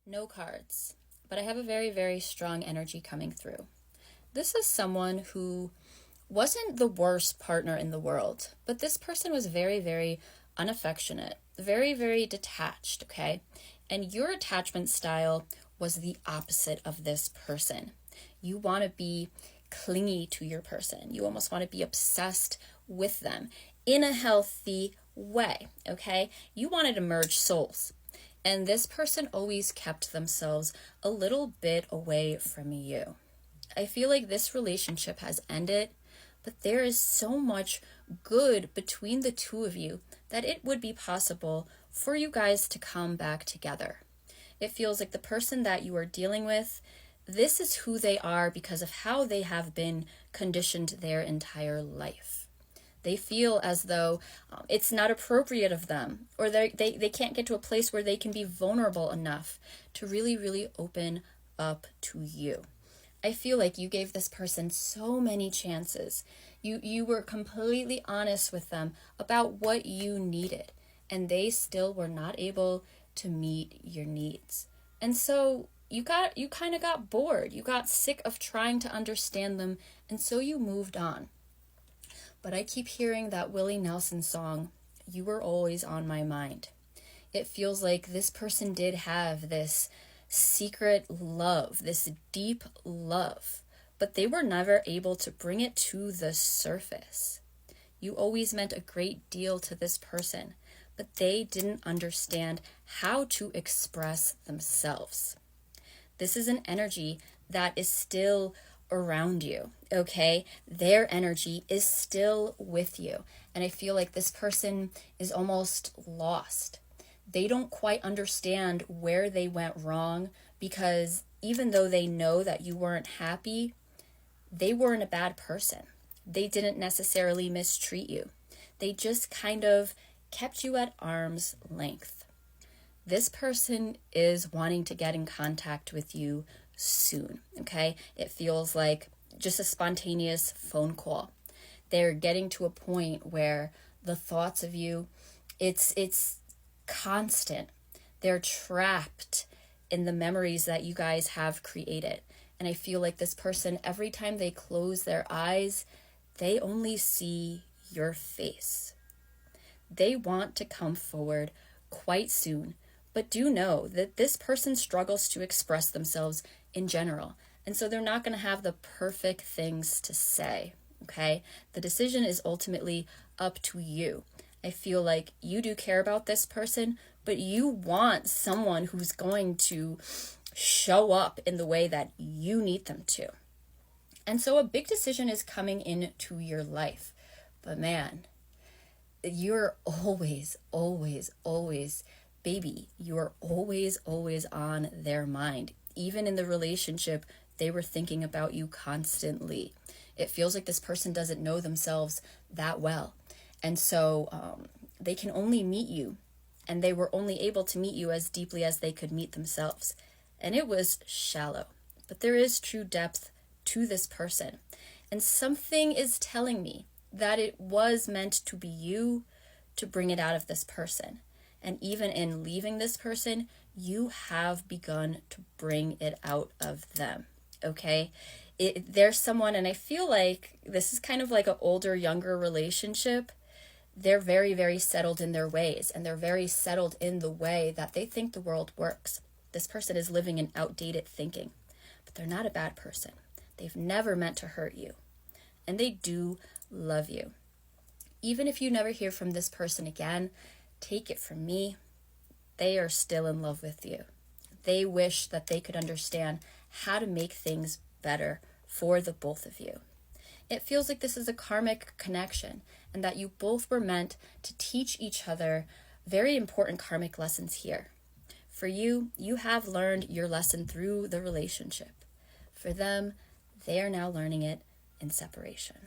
No cards, but I have a very, very strong energy coming through. This is someone who wasn't the worst partner in the world, but this person was very, very unaffectionate, very, very detached, okay? And your attachment style was the opposite of this person. You want to be clingy to your person. You almost want to be obsessed with them in a healthy way, okay? You wanted to merge souls. And this person always kept themselves a little bit away from you. I feel like this relationship has ended, but there is so much good between the two of you that it would be possible for you guys to come back together. It feels like the person that you are dealing with, this is who they are because of how they have been conditioned their entire life. They feel as though it's not appropriate of them, or they can't get to a place where they can be vulnerable enough to really, really open up to you. I feel like you gave this person so many chances. You were completely honest with them about what you needed, and they still were not able to meet your needs. And so you kind of got bored. You got sick of trying to understand them, and so you moved on. But I keep hearing that Willie Nelson song, "You Were Always on My Mind." It feels like this person did have this secret love, this deep love, but they were never able to bring it to the surface. You always meant a great deal to this person, but they didn't understand how to express themselves. This is an energy that is still around you, okay? Their energy is still with you. And I feel like this person is almost lost. They don't quite understand where they went wrong because even though they know that you weren't happy, they weren't a bad person. They didn't necessarily mistreat you. They just kind of kept you at arm's length. This person is wanting to get in contact with you soon, okay? It feels like just a spontaneous phone call. They're getting to a point where the thoughts of you, it's constant. They're trapped in the memories that you guys have created. And I feel like this person, every time they close their eyes, they only see your face. They want to come forward quite soon, but do know that this person struggles to express themselves in general. And so they're not going to have the perfect things to say, okay? The decision is ultimately up to you. I feel like you do care about this person, but you want someone who's going to show up in the way that you need them to. And so a big decision is coming into your life. But man, you're always, always, always, baby, you're always, always on their mind. Even in the relationship, they were thinking about you constantly. It feels like this person doesn't know themselves that well. And so they can only meet you, and they were only able to meet you as deeply as they could meet themselves. And it was shallow. But there is true depth to this person. And something is telling me that it was meant to be you to bring it out of this person. And even in leaving this person, you have begun to bring it out of them, okay? There's someone, and I feel like this is kind of like an older, younger relationship. They're very, very settled in their ways, and they're very settled in the way that they think the world works. This person is living in outdated thinking, but they're not a bad person. They've never meant to hurt you, and they do love you. Even if you never hear from this person again, take it from me, they are still in love with you. They wish that they could understand how to make things better for the both of you. It feels like this is a karmic connection and that you both were meant to teach each other very important karmic lessons here. For you, you have learned your lesson through the relationship. For them, they are now learning it in separation.